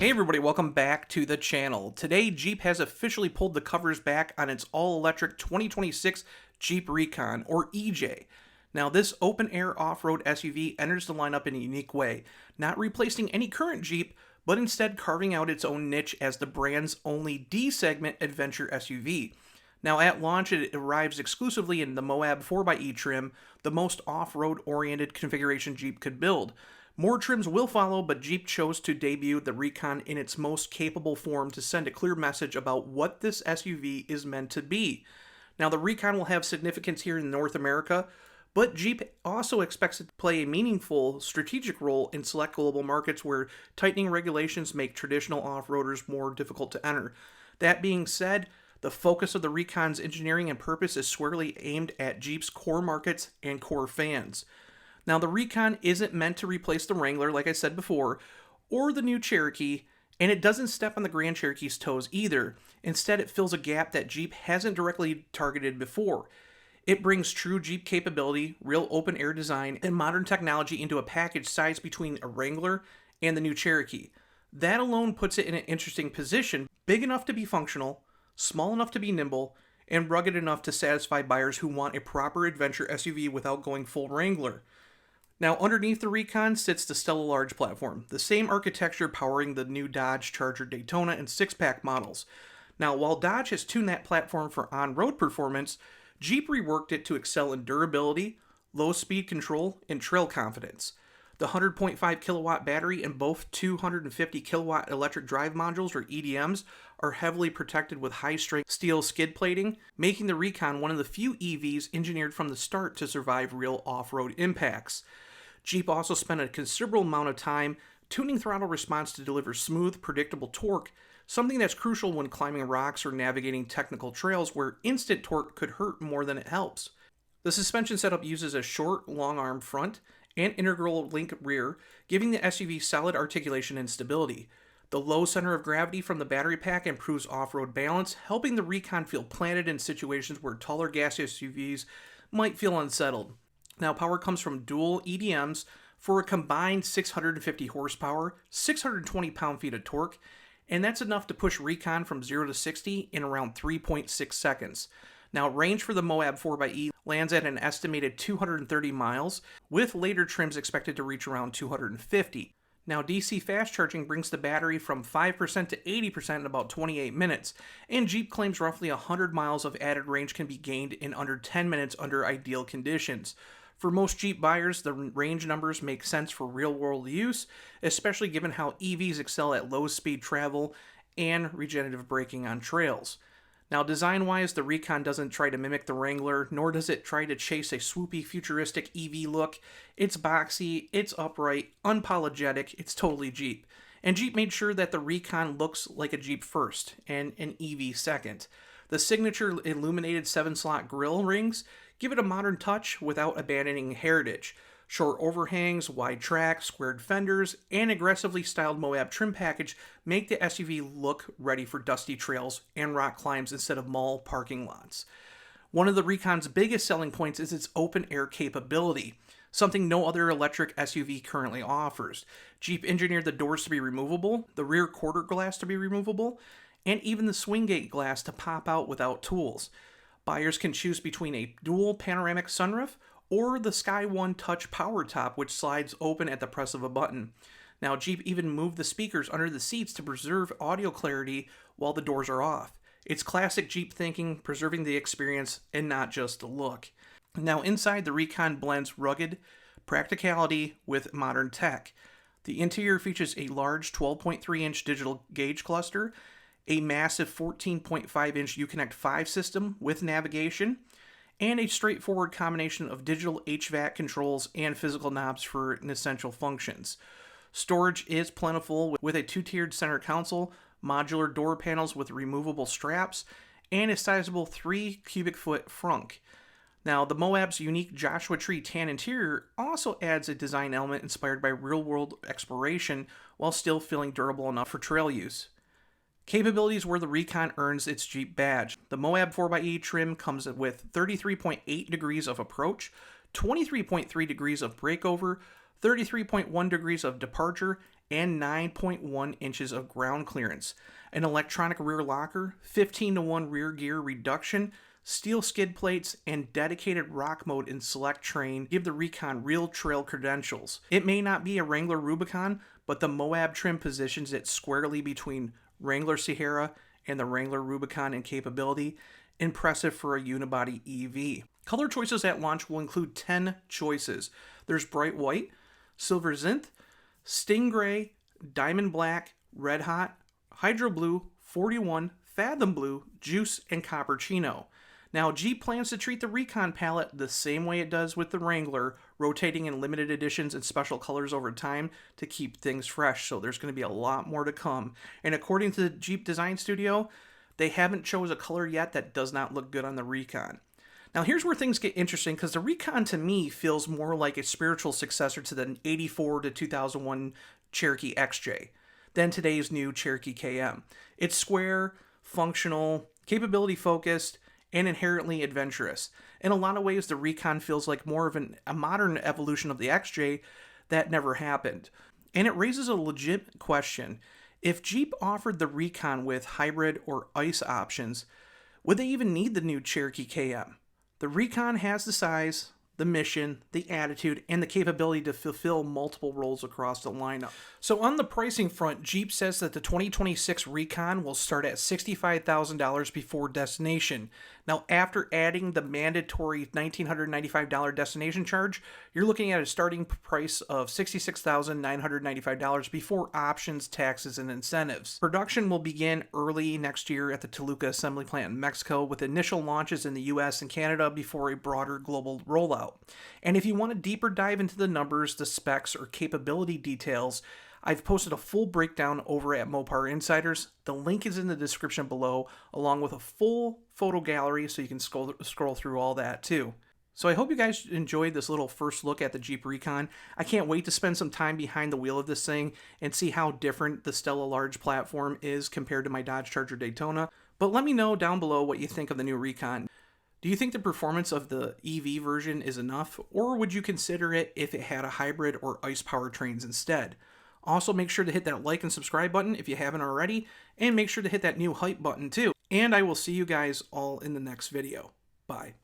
Hey everybody, welcome back to the channel. Today, Jeep has officially pulled the covers back on its all-electric 2026 Jeep Recon, or EJ. Now, this open-air off-road SUV enters the lineup in a unique way, not replacing any current Jeep, but instead carving out its own niche as the brand's only D-segment adventure SUV. Now, at launch, it arrives exclusively in the Moab 4xe trim, the most off-road oriented configuration Jeep could build. More trims will follow, but Jeep chose to debut the Recon in its most capable form to send a clear message about what this SUV is meant to be. Now, the Recon will have significance here in North America, but Jeep also expects it to play a meaningful strategic role in select global markets where tightening regulations make traditional off-roaders more difficult to enter. That being said, the focus of the Recon's engineering and purpose is squarely aimed at Jeep's core markets and core fans. Now, the Recon isn't meant to replace the Wrangler, like I said before, or the new Cherokee, and it doesn't step on the Grand Cherokee's toes either. Instead, it fills a gap that Jeep hasn't directly targeted before. It brings true Jeep capability, real open-air design, and modern technology into a package sized between a Wrangler and the new Cherokee. That alone puts it in an interesting position, big enough to be functional, small enough to be nimble, and rugged enough to satisfy buyers who want a proper adventure SUV without going full Wrangler. Now, underneath the Recon sits the STLA Large platform, the same architecture powering the new Dodge Charger Daytona and six-pack models. Now, while Dodge has tuned that platform for on-road performance, Jeep reworked it to excel in durability, low-speed control, and trail confidence. The 100.5 kilowatt battery and both 250 kilowatt electric drive modules, or EDMs, are heavily protected with high-strength steel skid plating, making the Recon one of the few EVs engineered from the start to survive real off-road impacts. Jeep also spent a considerable amount of time tuning throttle response to deliver smooth, predictable torque, something that's crucial when climbing rocks or navigating technical trails where instant torque could hurt more than it helps. The suspension setup uses a short, long-arm front and integral link rear, giving the SUV solid articulation and stability. The low center of gravity from the battery pack improves off-road balance, helping the Recon feel planted in situations where taller gas SUVs might feel unsettled. Now, power comes from dual EDMs for a combined 650 horsepower, 620 pound-feet of torque, and that's enough to push Recon from 0 to 60 in around 3.6 seconds. Now, range for the Moab 4xe lands at an estimated 230 miles, with later trims expected to reach around 250. Now, DC fast charging brings the battery from 5% to 80% in about 28 minutes, and Jeep claims roughly 100 miles of added range can be gained in under 10 minutes under ideal conditions. For most Jeep buyers, the range numbers make sense for real-world use, especially given how EVs excel at low-speed travel and regenerative braking on trails. Now, design-wise, the Recon doesn't try to mimic the Wrangler, nor does it try to chase a swoopy, futuristic EV look. It's boxy, it's upright, unapologetic, it's totally Jeep. And Jeep made sure that the Recon looks like a Jeep first, and an EV second. The signature illuminated 7-slot grille rings give it a modern touch without abandoning heritage. Short overhangs, wide tracks, squared fenders, and aggressively styled Moab trim package make the SUV look ready for dusty trails and rock climbs instead of mall parking lots. One of the Recon's biggest selling points is its open-air capability, something no other electric SUV currently offers. Jeep engineered the doors to be removable, the rear quarter glass to be removable, and even the swing gate glass to pop out without tools. Buyers can choose between a dual panoramic sunroof or the Sky One Touch power top, which slides open at the press of a button. Now, Jeep even moved the speakers under the seats to preserve audio clarity while the doors are off. It's classic Jeep thinking, preserving the experience and not just the look. Now, inside, the Recon blends rugged practicality with modern tech. The interior features a large 12.3-inch digital gauge cluster, a massive 14.5-inch Uconnect 5 system with navigation, and a straightforward combination of digital HVAC controls and physical knobs for essential functions. Storage is plentiful with a two-tiered center console, modular door panels with removable straps, and a sizable 3 cubic foot frunk. Now, the Moab's unique Joshua Tree tan interior also adds a design element inspired by real-world exploration while still feeling durable enough for trail use. Capabilities where the Recon earns its Jeep badge. The Moab 4xe trim comes with 33.8 degrees of approach, 23.3 degrees of breakover, 33.1 degrees of departure, and 9.1 inches of ground clearance, an electronic rear locker, 15-to-1 rear gear reduction, steel skid plates, and dedicated rock mode in select terrain give the Recon real trail credentials. It may not be a Wrangler Rubicon, but the Moab trim positions it squarely between Wrangler Sahara and the Wrangler Rubicon in capability. Impressive for a unibody EV. Color choices at launch will include 10 choices. There's bright white, silver zinth, stingray, diamond black, red hot, hydro blue, 41, fathom blue, juice, and coppercino. Now, Jeep plans to treat the Recon palette the same way it does with the Wrangler, rotating in limited editions and special colors over time to keep things fresh, so there's going to be a lot more to come. And according to the Jeep Design Studio, they haven't chose a color yet that does not look good on the Recon. Now, here's where things get interesting, because the Recon to me feels more like a spiritual successor to the 84 to 2001 Cherokee XJ than today's new Cherokee KM. It's square, functional, capability focused, and inherently adventurous. In a lot of ways, the Recon feels like more of a modern evolution of the XJ that never happened. And it raises a legit question. If Jeep offered the Recon with hybrid or ICE options, would they even need the new Cherokee KM? The Recon has the size, the mission, the attitude, and the capability to fulfill multiple roles across the lineup. So on the pricing front, Jeep says that the 2026 Recon will start at $65,000 before destination. Now, after adding the mandatory $1,995 destination charge, you're looking at a starting price of $66,995 before options, taxes, and incentives. Production will begin early next year at the Toluca assembly plant in Mexico, with initial launches in the US and Canada before a broader global rollout. And if you want a deeper dive into the numbers, the specs, or capability details, I've posted a full breakdown over at Mopar Insiders. The link is in the description below, along with a full photo gallery so you can scroll through all that too. So I hope you guys enjoyed this little first look at the Jeep Recon. I can't wait to spend some time behind the wheel of this thing and see how different the STLA Large platform is compared to my Dodge Charger Daytona. But let me know down below what you think of the new Recon. Do you think the performance of the EV version is enough, or would you consider it if it had a hybrid or ICE powertrains instead? Also, make sure to hit that like and subscribe button if you haven't already, and make sure to hit that new hype button too. And I will see you guys all in the next video. Bye.